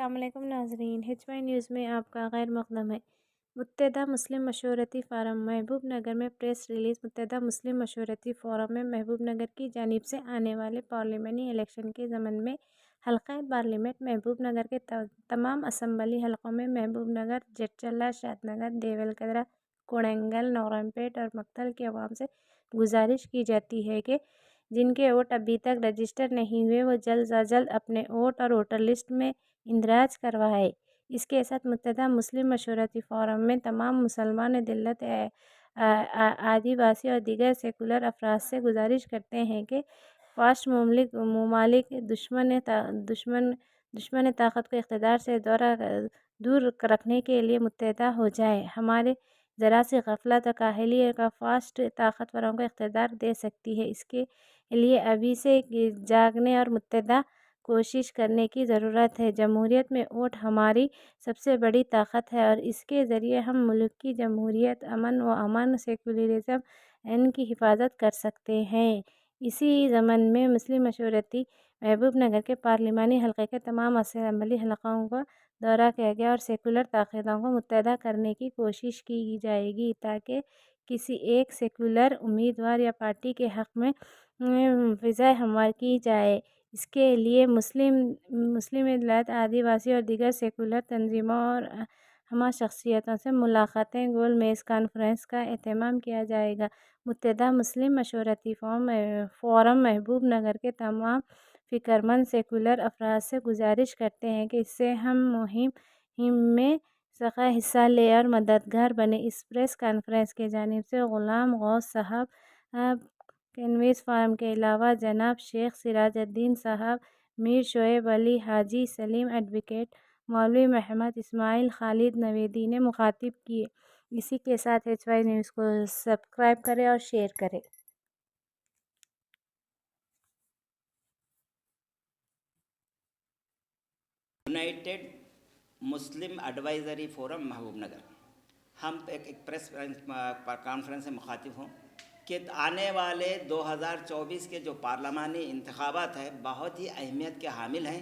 السلام علیکم ناظرین، HY نیوز میں آپ کا غیر مقدم ہے۔ متحدہ مسلم مشاورتی فورم محبوب نگر میں پریس ریلیز۔ متحدہ مسلم مشاورتی فورم میں محبوب نگر کی جانب سے آنے والے پارلیمانی الیکشن کے ضمن میں حلقہ پارلیمنٹ محبوب نگر کے تمام اسمبلی حلقوں میں محبوب نگر، جڈچلہ، شاد نگر، دیولکرہ، کوڑنگل، نورمپیٹ اور مکتھل کے عوام سے گزارش کی جاتی ہے کہ جن کے ووٹ ابھی تک رجسٹر نہیں ہوئے وہ جلد از جلد اپنے ووٹ اور ووٹر لسٹ میں اندراج کروائے۔ اس کے ساتھ متحدہ مسلم مشاورتی فورم میں تمام مسلمان دلت، آدیواسی اور دیگر سیکولر افراد سے گزارش کرتے ہیں کہ فاسٹ ممالک دشمن طاقت کو اقتدار سے دور رکھنے کے لیے متحدہ ہو جائے۔ ہمارے ذرا سی غفلت اور کاہلی کا فاسٹ طاقتوروں کو اقتدار دے سکتی ہے۔ اس کے لیے ابھی سے جاگنے اور متحدہ کوشش کرنے کی ضرورت ہے۔ جمہوریت میں ووٹ ہماری سب سے بڑی طاقت ہے اور اس کے ذریعے ہم ملک کی جمہوریت، امن و امان، سیکولرزم ان کی حفاظت کر سکتے ہیں۔ اسی ضمن میں مسلم مشاورتی محبوب نگر کے پارلیمانی حلقے کے تمام اسمبلی حلقوں کا دورہ کیا گیا اور سیکولر طاقتوں کو متحدہ کرنے کی کوشش کی جائے گی تاکہ کسی ایک سیکولر امیدوار یا پارٹی کے حق میں فضائے ہموار کی جائے۔ اس کے لیے مسلم دلت، آدیواسی اور دیگر سیکولر تنظیموں اور ہمہ شخصیتوں سے ملاقاتیں، گول میز کانفرنس کا اہتمام کیا جائے گا۔ متحدہ مسلم مشاورتی فورم محبوب نگر کے تمام فکرمند سیکولر افراد سے گزارش کرتے ہیں کہ اس سے ہم مہم میں حصہ لیں اور مددگار بنیں۔ اس پریس کانفرنس کی جانب سے غلام غوث صاحب کنوینر فورم کے علاوہ جناب شیخ سراج الدین صاحب، میر شعیب علی، حاجی سلیم، ایڈوکیٹ مولوی محمد اسماعیل، خالد نویدی نے مخاطب کیے۔ اسی کے ساتھ HY نیوز کو سبسکرائب کریں اور شیئر کریں۔ یونائٹڈ مسلم ایڈوائزری فورم محبوب نگر، ہم ایک پریس کانفرنس سے مخاطب ہوں کہ آنے والے 2024 کے جو پارلیمانی انتخابات ہیں بہت ہی اہمیت کے حامل ہیں۔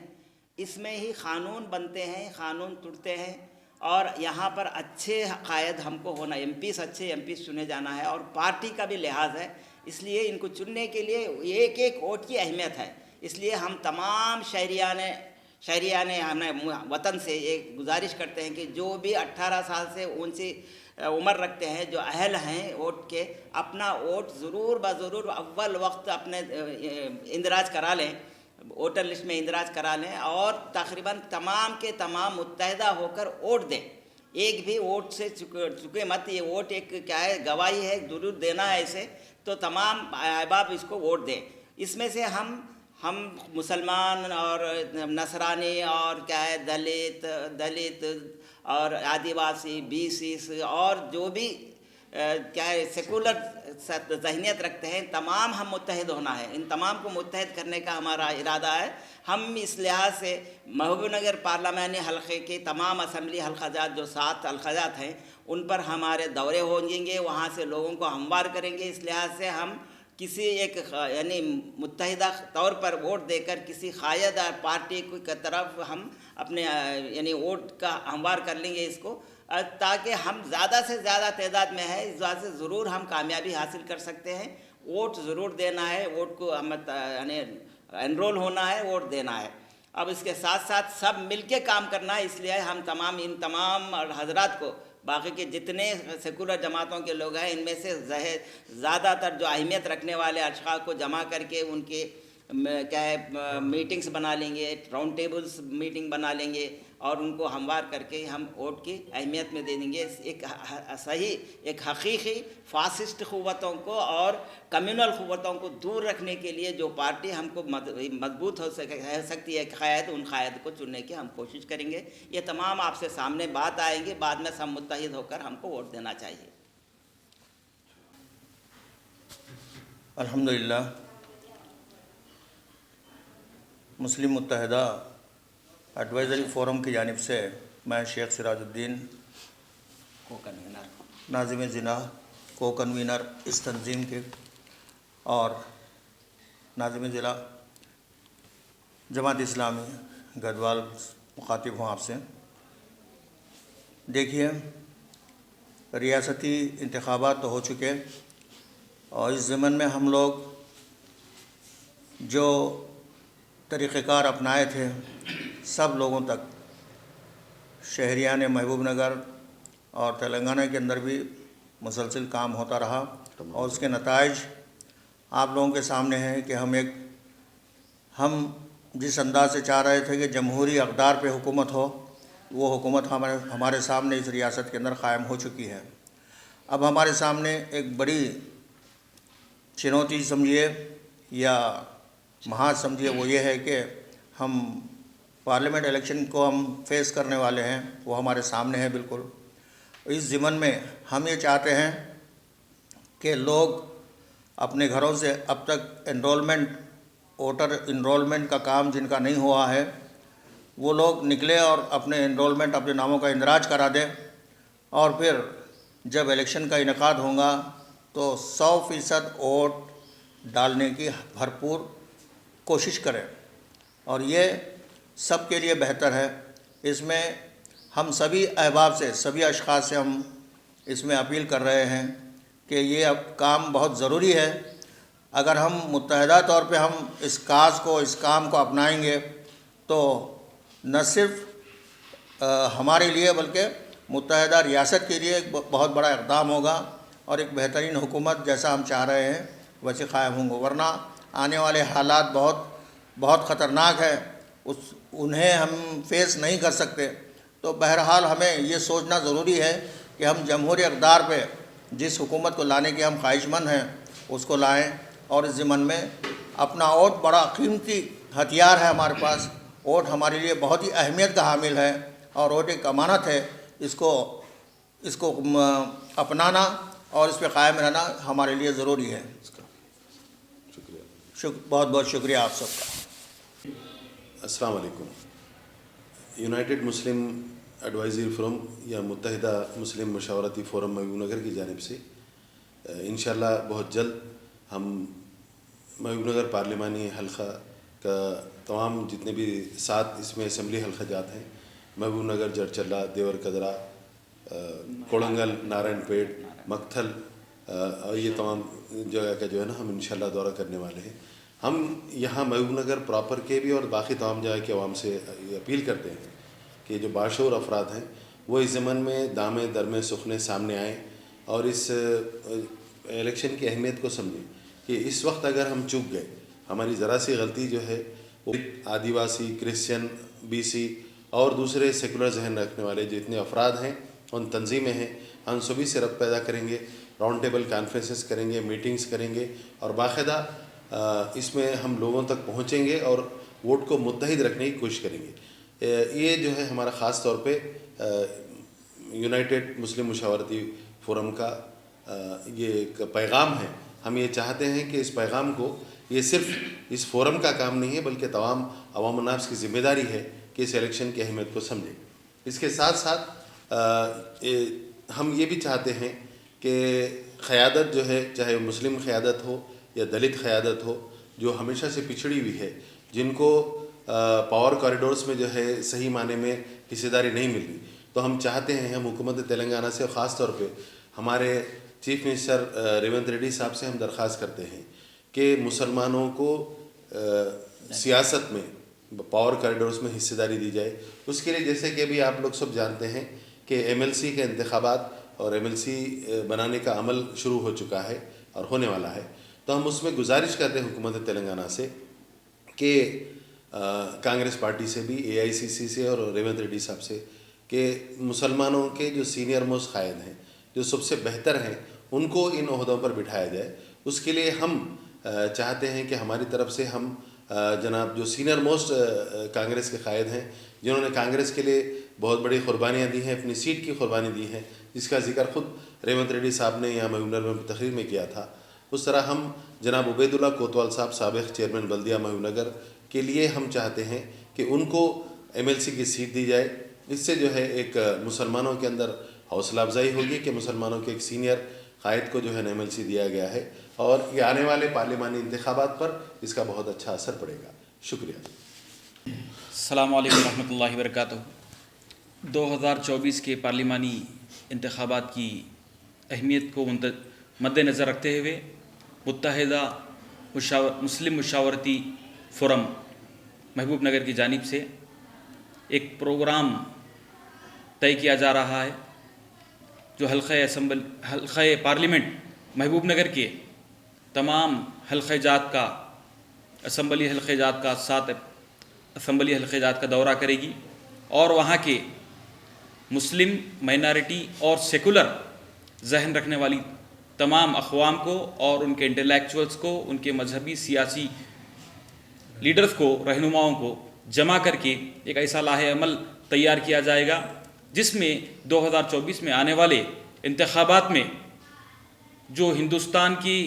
اس میں ہی قانون بنتے ہیں، قانون ٹوٹتے ہیں اور یہاں پر اچھے قائد ہم کو ہونا، اچھے ایم پیز چنے جانا ہے اور پارٹی کا بھی لحاظ ہے۔ اس لیے ان کو چننے کے لیے ایک ایک ووٹ کی اہمیت ہے۔ اس لیے ہم تمام شہریان ہمیں وطن سے یہ گزارش کرتے ہیں کہ جو بھی 18 سال سے اونچی عمر رکھتے ہیں، جو اہل ہیں ووٹ کے، اپنا ووٹ ضرور بضرور اول وقت اپنے اندراج کرا لیں، ووٹر لسٹ میں اندراج کرا لیں اور تقریباً تمام کے تمام متحدہ ہو کر ووٹ دیں۔ ایک بھی ووٹ سے چکے مت۔ یہ ووٹ ایک کیا ہے، گواہی ہے، ضرور دینا ہے اسے، تو تمام احباب اس کو ووٹ دیں۔ اس میں سے ہم مسلمان اور نصرانی اور کیا ہے دلت اور آدیواسی، BC اور جو بھی کیا ہے سیکولر ذہنیت رکھتے ہیں، تمام ہم متحد ہونا ہے۔ ان تمام کو متحد کرنے کا ہمارا ارادہ ہے۔ ہم اس لحاظ سے محبوب نگر پارلیمانی حلقے کے تمام اسمبلی حلقہ جات، جو 7 حلقہ جات ہیں، ان پر ہمارے دورے ہوں گے، وہاں سے لوگوں کو ہموار کریں گے۔ اس لحاظ سے ہم کسی ایک یعنی متحدہ طور پر ووٹ دے کر کسی قائد پارٹی کی طرف ہم اپنے یعنی ووٹ کا ہموار کر لیں گے اس کو، تاکہ ہم زیادہ سے زیادہ تعداد میں ہے، اس وجہ سے ضرور ہم کامیابی حاصل کر سکتے ہیں۔ ووٹ ضرور دینا ہے، ووٹ کو یعنی انرول ہونا ہے، ووٹ دینا ہے۔ اب اس کے ساتھ ساتھ سب مل کے کام کرنا ہے۔ اس لیے ہم ان تمام حضرات کو، باقی کے جتنے سیکولر جماعتوں کے لوگ ہیں، ان میں سے زیادہ تر جو اہمیت رکھنے والے اشخاص کو جمع کر کے ان کے کیا ہے میٹنگز بنا لیں گے، راؤنڈ ٹیبلز میٹنگ بنا لیں گے اور ان کو ہموار کر کے ہم ووٹ کی اہمیت میں دے دیں گے۔ ایک حقیقی فاسسٹ قوتوں کو اور کمیونل قوتوں کو دور رکھنے کے لیے جو پارٹی ہم کو مضبوط ہو سکتی ہے قائد، ان قائد کو چننے کی ہم کوشش کریں گے۔ یہ تمام آپ سے سامنے بات آئیں گی، بعد میں سب متحد ہو کر ہم کو ووٹ دینا چاہیے۔ الحمدللہ مسلم متحدہ ایڈوائزری فورم کی جانب سے میں شیخ سراج الدین ناظم ضلع کو کنوینر اس تنظیم کے اور ناظم ضلع جماعت اسلامی گدوال مخاطب ہوں آپ سے. دیکھیے، ریاستی انتخابات تو ہو چکے اور اس ضمن میں ہم لوگ جو طریقہ کار اپنائے تھے سب لوگوں تک شہریان محبوب نگر اور تلنگانہ کے اندر بھی مسلسل کام ہوتا رہا اور اس کے نتائج آپ لوگوں کے سامنے ہیں کہ ہم جس انداز سے چاہ رہے تھے کہ جمہوری اقدار پہ حکومت ہو، وہ حکومت ہمارے سامنے اس ریاست کے اندر قائم ہو چکی ہے. اب ہمارے سامنے ایک بڑی چنوتی سمجھیے یا محاذ سمجھیے وہ یہ ہے کہ ہم پارلیمنٹ الیکشن کو ہم فیس کرنے والے ہیں، وہ ہمارے سامنے ہے بالکل. اس ضمن میں ہم یہ چاہتے ہیں کہ لوگ اپنے گھروں سے اب تک ووٹر انرولمنٹ کا کام جن کا نہیں ہوا ہے وہ لوگ نکلے اور اپنے انرولمنٹ اپنے ناموں کا اندراج کرا دیں اور پھر جب الیکشن کا انعقاد ہوگا تو 100% ووٹ ڈالنے کی بھرپور کوشش کریں اور یہ سب کے لیے بہتر ہے. اس میں ہم سبھی احباب سے، سبھی اشخاص سے ہم اس میں اپیل کر رہے ہیں کہ یہ اب کام بہت ضروری ہے. اگر ہم متحدہ طور پہ ہم اس کام کو اپنائیں گے تو نہ صرف ہمارے لیے بلکہ متحدہ ریاست کے لیے ایک بہت بڑا اقدام ہوگا اور ایک بہترین حکومت جیسا ہم چاہ رہے ہیں ویسے قائم ہوں گے. ورنہ آنے والے حالات بہت خطرناک ہیں، انہیں ہم فیس نہیں کر سکتے. تو بہرحال ہمیں یہ سوچنا ضروری ہے کہ ہم جمہوری اقدار پہ جس حکومت کو لانے کے ہم خواہش مند ہیں اس کو لائیں اور اس ضمن میں اپنا ووٹ بڑا قیمتی ہتھیار ہے ہمارے پاس. ووٹ ہمارے لیے بہت ہی اہمیت کا حامل ہے اور ووٹ ایک امانت ہے. اس کو اپنانا اور اس پہ قائم رہنا ہمارے لیے ضروری ہے. بہت بہت شکریہ آپ سب کا. السلام علیکم. یونائٹڈ مسلم ایڈوائزری فورم یا متحدہ مسلم مشاورتی فورم محبوب نگر کی جانب سے انشاءاللہ بہت جلد ہم محبوب نگر پارلیمانی حلقہ کا تمام جتنے بھی 7 اس میں اسمبلی حلقہ جات ہیں، محبوب نگر، جڑچلہ، دیور کدرا، کوڑنگل، نارائن پیٹ، مکتھل، اور یہ تمام جگہ کا جو ہے نا ہم انشاءاللہ دورہ کرنے والے ہیں. ہم یہاں محبوب نگر پراپر کے بھی اور باقی تمام جگہ کے عوام سے اپیل کرتے ہیں کہ جو باشعور افراد ہیں وہ اس ضمن میں دامے درمے سخنے سامنے آئیں اور اس الیکشن کی اہمیت کو سمجھیں کہ اس وقت اگر ہم چوک گئے، ہماری ذرا سی غلطی جو ہے وہ آدیواسی، کرسچن، BC اور دوسرے سیکولر ذہن رکھنے والے جتنے افراد ہیں، ان تنظیمیں ہیں، ہم سبھی سے ربط پیدا کریں گے، راؤنڈ ٹیبل کانفرنسز کریں گے، میٹنگز کریں گے اور باقاعدہ اس میں ہم لوگوں تک پہنچیں گے اور ووٹ کو متحد رکھنے کی کوشش کریں گے. یہ جو ہے ہمارا خاص طور پہ یونائٹڈ مسلم مشاورتی فورم کا یہ ایک پیغام ہے. ہم یہ چاہتے ہیں کہ اس پیغام کو، یہ صرف اس فورم کا کام نہیں ہے بلکہ تمام عوام الناس کی ذمہ داری ہے کہ اس الیکشن کی اہمیت کو سمجھیں. اس کے ساتھ ساتھ ہم یہ بھی چاہتے ہیں کہ قیادت جو ہے، چاہے مسلم قیادت ہو یا دلت قیادت ہو، جو ہمیشہ سے پچھڑی ہوئی ہے، جن کو پاور کوریڈورز میں جو ہے صحیح معنی میں حصہ داری نہیں مل رہی، تو ہم چاہتے ہیں، ہم حکومت تلنگانہ سے خاص طور پہ ہمارے چیف منسٹر ریونت ریڈی صاحب سے ہم درخواست کرتے ہیں کہ مسلمانوں کو سیاست میں پاور کوریڈورز میں حصہ داری دی جائے. اس کے لیے جیسے کہ ابھی آپ لوگ سب جانتے ہیں کہ MLC کے انتخابات اور MLC بنانے کا عمل شروع ہو چکا ہے اور ہونے والا ہے. تو ہم اس میں گزارش کرتے ہیں حکومت تلنگانہ سے کہ کانگریس پارٹی سے بھی، AICC سے اور ریونت ریڈی صاحب سے، کہ مسلمانوں کے جو سینئر موسٹ قائد ہیں، جو سب سے بہتر ہیں، ان کو ان عہدوں پر بٹھایا جائے. اس کے لیے ہم چاہتے ہیں کہ ہماری طرف سے ہم جناب جو سینئر موسٹ کانگریس کے قائد ہیں، جنہوں نے کانگریس کے لیے بہت بڑی قربانیاں دی ہیں، اپنی سیٹ کی قربانی دی ہیں، جس کا ذکر خود ریونت ریڈی صاحب نے یہاں محبوب نگر میں تقریر میں کیا تھا، اس طرح ہم جناب عبید اللہ کوتوال صاحب، سابق چیئرمین بلدیہ محبوب نگر کے لیے ہم چاہتے ہیں کہ ان کو MLC کی سیٹ دی جائے. اس سے جو ہے ایک مسلمانوں کے اندر حوصلہ افزائی ہوگی کہ مسلمانوں کے ایک سینئر قائد کو جو ہے MLC دیا گیا ہے اور یہ آنے والے پارلیمانی انتخابات پر اس کا بہت اچھا اثر پڑے گا. شکریہ. السلام علیکم ورحمۃ اللہ وبرکاتہ۔ 2024 کے پارلیمانی انتخابات کی اہمیت کو مد نظر رکھتے ہوئے متحدہ مسلم مشاورتی فورم محبوب نگر کی جانب سے ایک پروگرام طے کیا جا رہا ہے جو حلقہ پارلیمنٹ محبوب نگر کے تمام حلقہ جات کا اسمبلی حلقہ جات کا 7 اسمبلی حلقہ جات کا دورہ کرے گی اور وہاں کے مسلم مائنارٹی اور سیکولر ذہن رکھنے والی تمام اقوام کو اور ان کے انٹلیکچوئلس کو، ان کے مذہبی سیاسی لیڈرز کو، رہنماؤں کو جمع کر کے ایک ایسا لاہ عمل تیار کیا جائے گا جس میں 2024 میں آنے والے انتخابات میں جو ہندوستان کی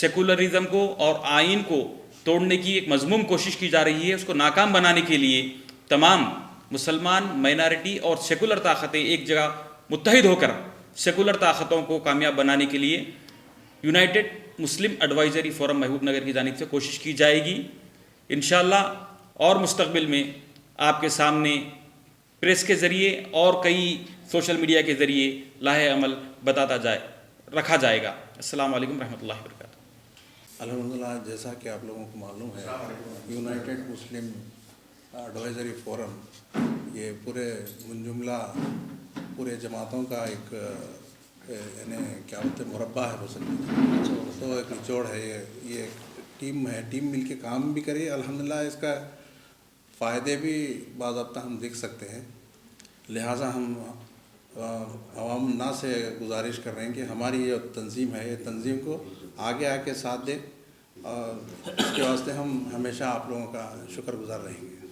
سیکولرزم کو اور آئین کو توڑنے کی ایک مذموم کوشش کی جا رہی ہے، اس کو ناکام بنانے کے لیے تمام مسلمان مائنارٹی اور سیکولر طاقتیں ایک جگہ متحد ہو کر سیکولر طاقتوں کو کامیاب بنانے کے لیے یونائٹڈ مسلم ایڈوائزری فورم محبوب نگر کی جانب سے کوشش کی جائے گی انشاءاللہ، اور مستقبل میں آپ کے سامنے پریس کے ذریعے اور کئی سوشل میڈیا کے ذریعے لاہ عمل رکھا جائے گا۔ السلام علیکم ورحمۃ اللہ وبرکاتہ۔ الحمدللہ، جیسا کہ آپ لوگوں کو معلوم ہے، یونائٹڈ مسلم ایڈوائزری فورم یہ پورے منجملہ پورے جماعتوں کا ایک یعنی کیا بولتے ہیں مربع ہے تو ایک نچوڑ ہے، یہ ایک ٹیم ہے، ٹیم مل کے کام بھی کرے۔ الحمدللہ اس کا فائدے بھی باضابطہ ہم دیکھ سکتے ہیں، لہٰذا ہم عوام الناس سے گزارش کر رہے ہیں کہ ہماری یہ تنظیم ہے، یہ تنظیم کو آگے آ کے ساتھ دیں، اور اس کے واسطے ہم ہمیشہ آپ لوگوں کا شکر گزار رہیں گے۔